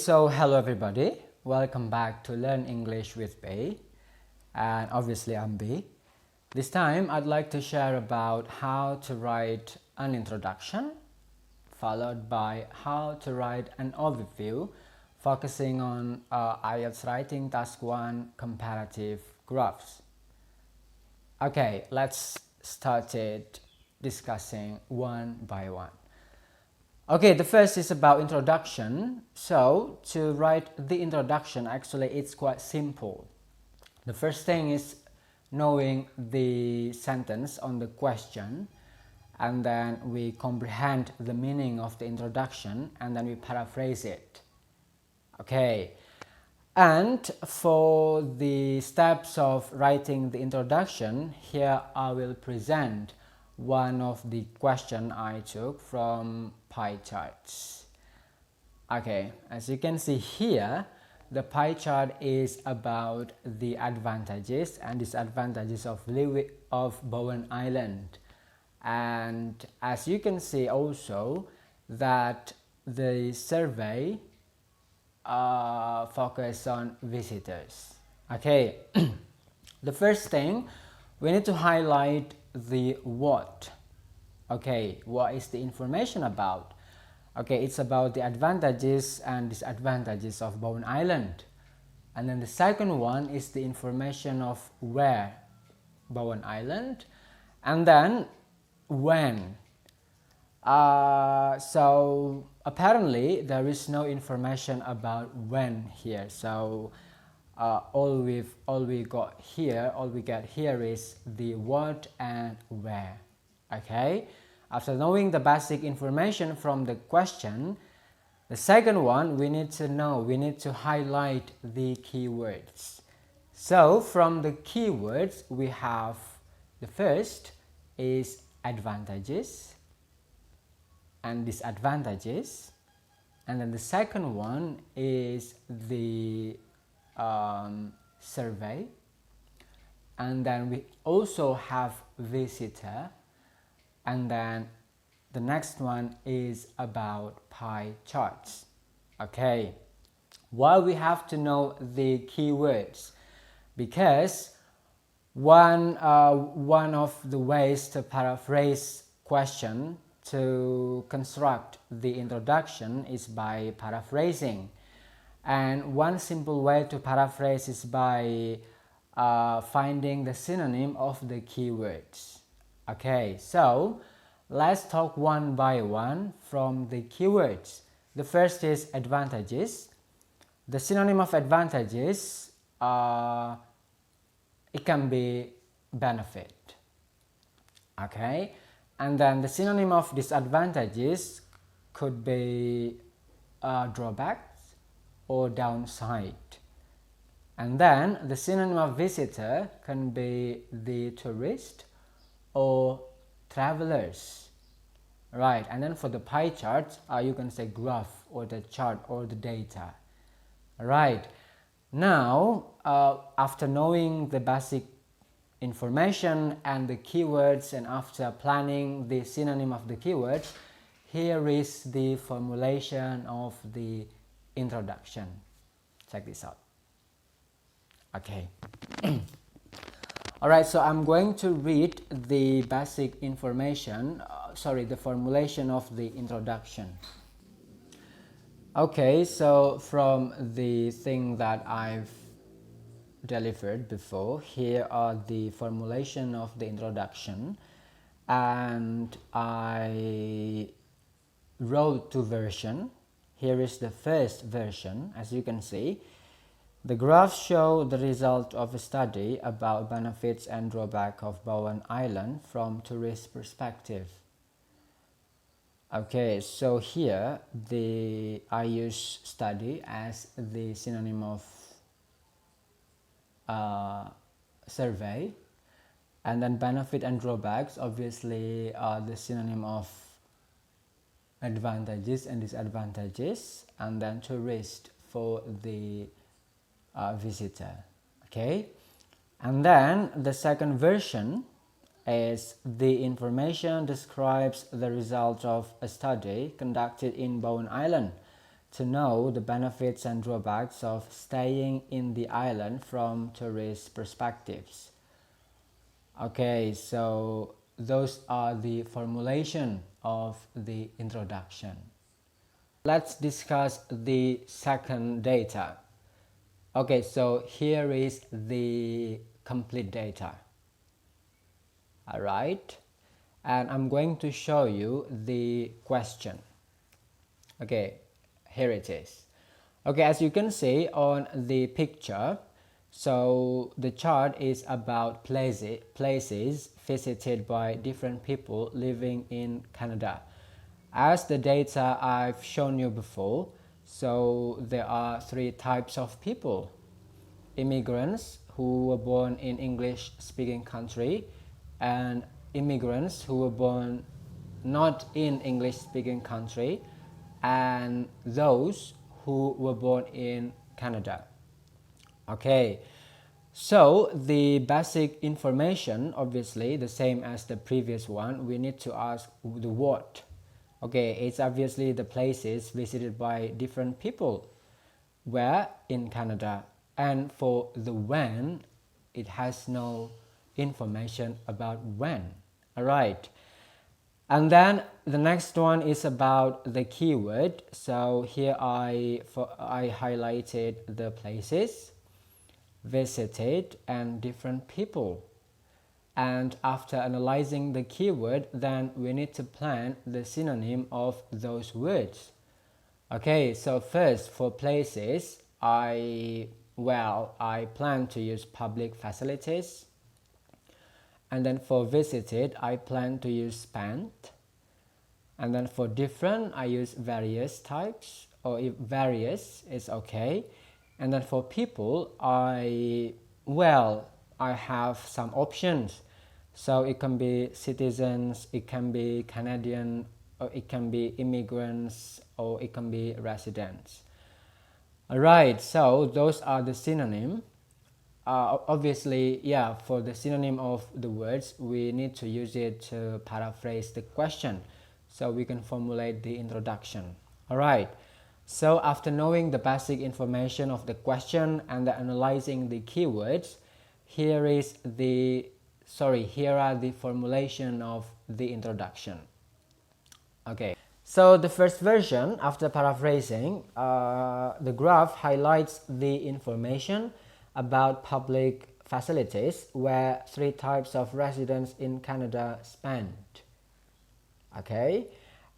So hello everybody, welcome back to Learn English with B, and obviously I'm B. This time I'd like to share about how to write an introduction followed by how to write an overview focusing on IELTS writing task 1 comparative graphs. Okay, let's start it discussing one by one. Okay, the first is about introduction. So to write the introduction, actually it's quite simple. The first thing is knowing the sentence on the question, and then we comprehend the meaning of the introduction, and then we paraphrase it. Okay, and for the steps of writing the introduction, here I will present one of the question I took from pie charts. Okay, as you can see here, the pie chart is about the advantages and disadvantages of Bowen Island, and as you can see also that the survey focus on visitors. Okay, the first thing we need to highlight the what. Okay, what is the information about? Okay, it's about the advantages and disadvantages of Bowen Island. And then the second one is the information of where Bowen Island, and then when. So apparently there is no information about when here. So all we get here is the what and where. Okay, after knowing the basic information from the question, the second one we need to highlight the keywords. So from the keywords we have, the first is advantages and disadvantages, and then the second one is the survey, and then we also have visitor, and then the next one is about pie charts. Okay, why we have to know the keywords? Because one of the ways to paraphrase question to construct the introduction is by paraphrasing, and one simple way to paraphrase is by finding the synonym of the keywords. Okay, so let's talk one by one from the keywords. The first is advantages. The synonym of advantages, it can be benefit. Okay, and then the synonym of disadvantages could be drawbacks or downside. And then the synonym of visitor can be the tourist or travelers. Right, and then for the pie chart, you can say graph or the chart or the data. Right, now after knowing the basic information and the keywords, and after planning the synonym of the keywords, here is the formulation of the introduction. Check this out. Okay. Alright, so I'm going to read the basic information, the formulation of the introduction. Okay, so from the thing that I've delivered before, here are the formulation of the introduction, and I wrote two versions. Here is the first version. As you can see, the graphs show the result of a study about benefits and drawbacks of Bowen Island from tourist perspective. Okay, so here I use study as the synonym of survey, and then benefit and drawbacks obviously are the synonym of advantages and disadvantages, and then tourist for the visitor. Okay, and then the second version is the information describes the result of a study conducted in Bowen Island to know the benefits and drawbacks of staying in the island from tourist perspectives. Okay, so those are the formulation of the introduction. Let's discuss the second data. Okay, so here is the complete data. All right, and I'm going to show you the question. Okay, here it is. Okay, as you can see on the picture, so the chart is about places visited by different people living in Canada. As the data I've shown you before, so there are three types of people: immigrants who were born in English-speaking country, and immigrants who were born not in English-speaking country, and those who were born in Canada. Okay, so the basic information, obviously the same as the previous one, we need to ask the what. Okay, it's obviously the places visited by different people. Where? In Canada. And for the when, it has no information about when. Alright. And then the next one is about the keyword. So here I highlighted the places visited and different people. And after analyzing the keyword, then we need to plan the synonym of those words. Okay, so first for places, I plan to use public facilities. And then for visited, I plan to use spent. And then for different, I use various types, or if various is okay. And then for people, I have some options. So it can be citizens, it can be Canadian, or it can be immigrants, or it can be residents. Alright, so those are the synonym. Obviously, yeah, for the synonym of the words, we need to use it to paraphrase the question, so we can formulate the introduction. Alright, so after knowing the basic information of the question and analyzing the keywords, here are the formulation of the introduction. Okay, so the first version, after paraphrasing, the graph highlights the information about public facilities where three types of residents in Canada spend. Okay,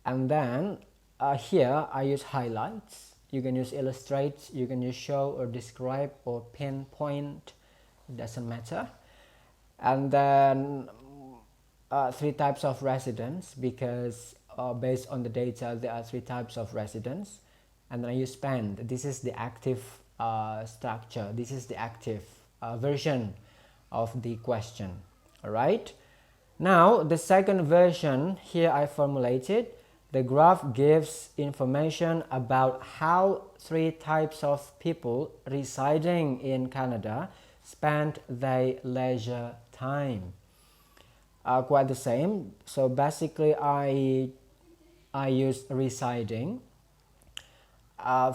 and then here I use highlights. You can use illustrate, you can use show or describe or pinpoint, it doesn't matter. And then three types of residents, because based on the data there are three types of residents. And then I use spend. This is the active structure, this is the active version of the question. Alright, now the second version, here I formulated. The graph gives information about how three types of people residing in Canada spend their leisure time. Quite the same. So basically I use residing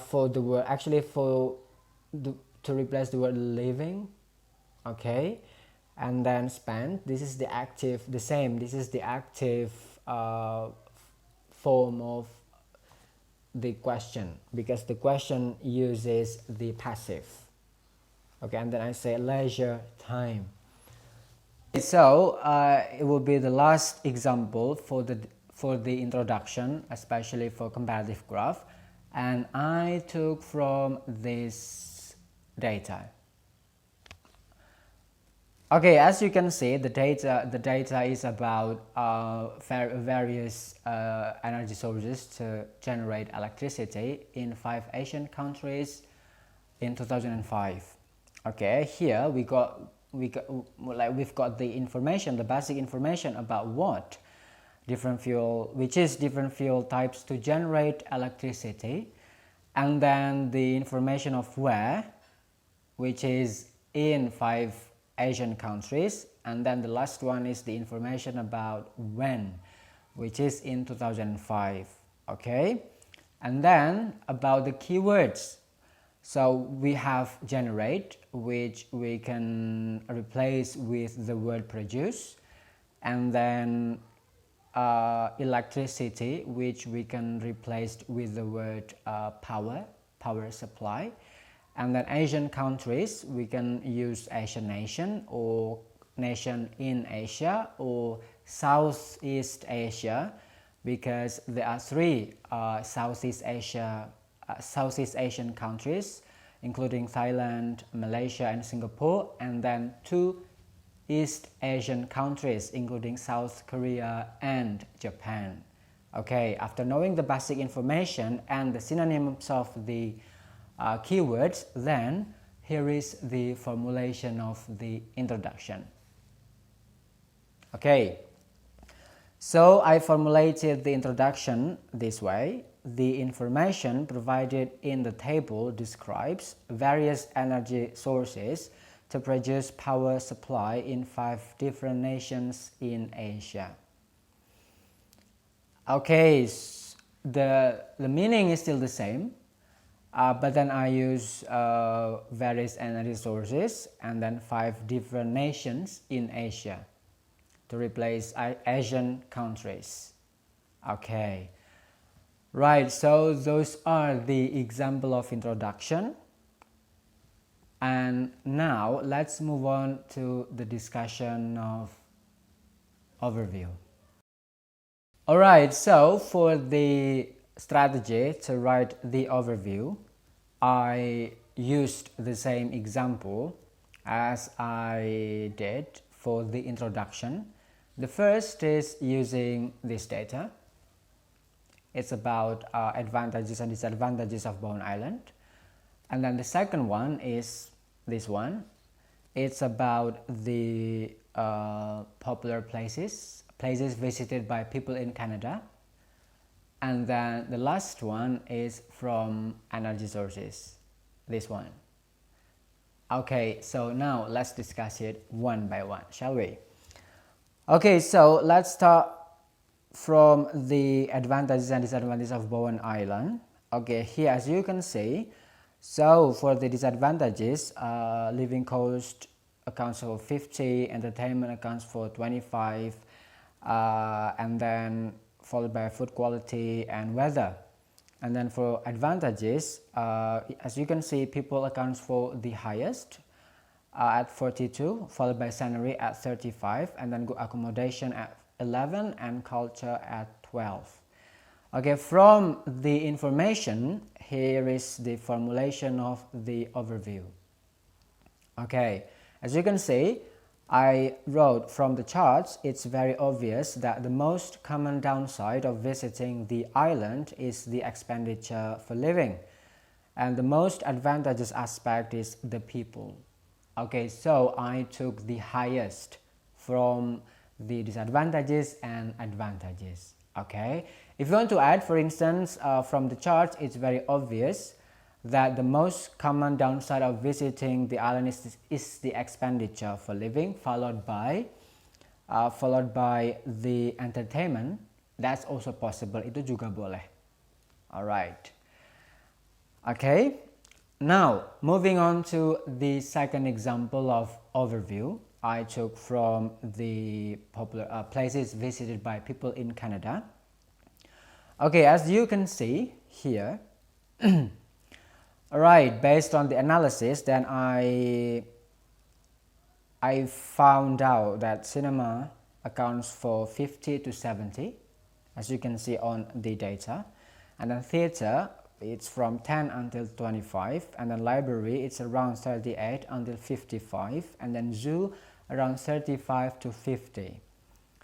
for the word, actually to replace the word living. Okay, and then spend, this is the active, the same, this is the active form of the question, because the question uses the passive. Okay, and then I say leisure time. So it will be the last example for the introduction, especially for comparative graph, and I took from this data. Okay, as you can see, the data is about various energy sources to generate electricity in 5 Asian countries in 2005. Okay, here we've got the information, the basic information about what different fuel types to generate electricity, and then the information of where, which is in 5 Asian countries, and then the last one is the information about when, which is in 2005. Okay, And then about the keywords. So we have generate, which we can replace with the word produce, and then electricity, which we can replace with the word power supply. And then Asian countries, we can use Asian nation or nation in Asia or Southeast Asia, because there are three Southeast Asian countries, including Thailand, Malaysia, and Singapore, and then two East Asian countries, including South Korea and Japan. Okay, after knowing the basic information and the synonyms of the keywords, then here is the formulation of the introduction. Okay, so I formulated the introduction this way. The information provided in the table describes various energy sources to produce power supply in 5 different nations in Asia. Okay, the meaning is still the same, but then I use various energy sources and then 5 different nations in Asia to replace Asian countries. Okay, right, so those are the example of introduction. And now let's move on to the discussion of overview. Alright, so for the strategy to write the overview, I used the same example as I did for the introduction. The first is using this data. It's about advantages and disadvantages of Bowen Island. And then the second one is this one. It's about the popular places visited by people in Canada. And then the last one is from energy sources, this one. Okay, so now let's discuss it one by one, shall we? Okay, so let's start from the advantages and disadvantages of Bowen Island. Okay, here as you can see, so for the disadvantages, living cost accounts for 50, entertainment accounts for 25, and then followed by food quality and weather. And then for advantages, as you can see, people accounts for the highest at 42, followed by scenery at 35, and then good accommodation at 11 and culture at 12. Okay, from the information, here is the formulation of the overview. Okay, as you can see, I wrote from the charts, it's very obvious that the most common downside of visiting the island is the expenditure for living. And the most advantageous aspect is the people. Okay, so I took the highest from the disadvantages and advantages. Okay, if you want to add, for instance, from the charts, it's very obvious that the most common downside of visiting the island is the expenditure for living, followed by the entertainment. That's also possible, itu juga boleh. Alright. Okay, now moving on to the second example of overview. I took from the popular places visited by people in Canada. Okay, as you can see here, alright, based on the analysis, then I found out that cinema accounts for 50 to 70, as you can see on the data, and then theater, it's from 10 until 25, and then library, it's around 38 until 55, and then zoo around 35 to 50.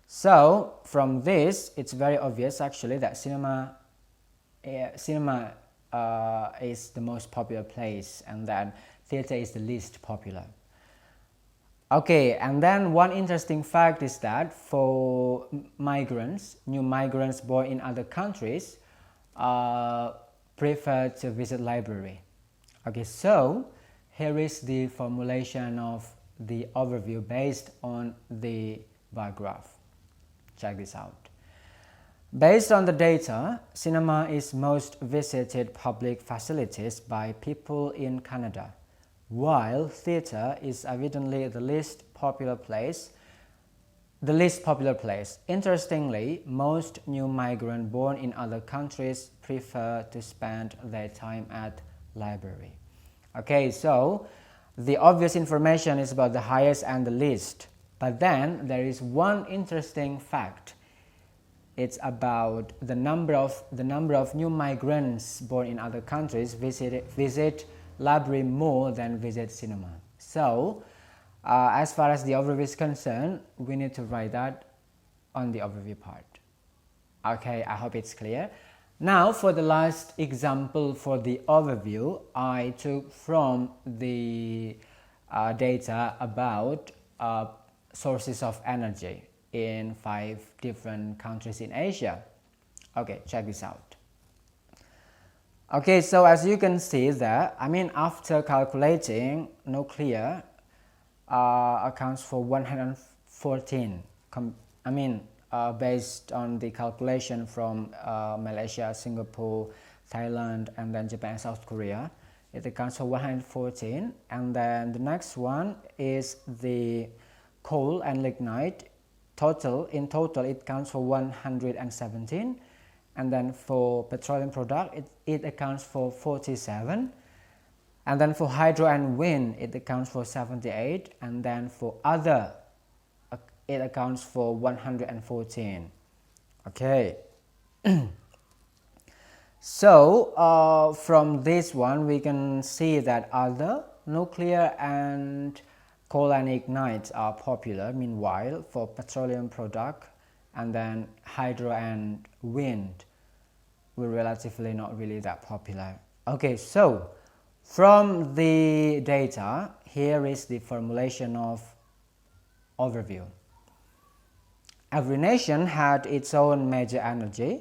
So from this, it's very obvious actually that cinema is the most popular place, and then theater is the least popular. Okay, and then one interesting fact is that for migrants, new migrants born in other countries prefer to visit library. Okay, so here is the formulation of the overview based on the bar graph. Check this out. Based on the data, cinema is most visited public facilities by people in Canada, while theatre is evidently the least popular place. Interestingly, most new migrants born in other countries prefer to spend their time at library. Okay, so the obvious information is about the highest and the least, but then there is one interesting fact. It's about the number of new migrants born in other countries visit library more than visit cinema. So as far as the overview is concerned, we need to write that on the overview part. Okay, I hope it's clear. Now for the last example for the overview, I took from the data about sources of energy in 5 different countries in Asia. Okay, check this out. Okay, so as you can see that, after calculating, nuclear accounts for 114, based on the calculation from Malaysia, Singapore, Thailand, and then Japan and South Korea. It accounts for 114, and then the next one is the coal and lignite. In total it accounts for 117, and then for petroleum product it accounts for 47, and then for hydro and wind it accounts for 78, and then for other it accounts for 114. Okay. So from this one we can see that other, nuclear and coal and ignite are popular. Meanwhile, for petroleum product and then hydro and wind were relatively not really that popular. Okay, so from the data, here is the formulation of overview. Every nation had its own major energy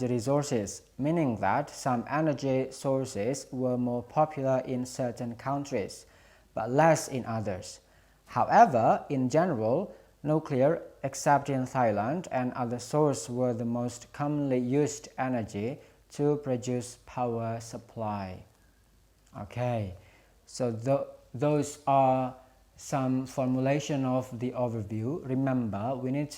resources, meaning that some energy sources were more popular in certain countries, but less in others. However, in general, nuclear, except in Thailand, and other sources were the most commonly used energy to produce power supply. Okay, so those are some formulation of the overview. Remember, we need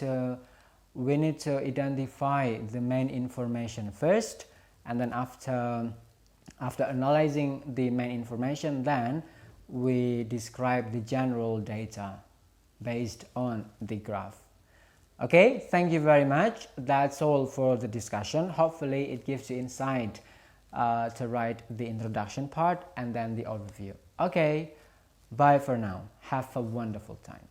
to identify the main information first, and then after analyzing the main information, then we describe the general data based on the graph. Okay, thank you very much. That's all for the discussion. Hopefully it gives you insight to write the introduction part and then the overview. Okay, bye for now. Have a wonderful time.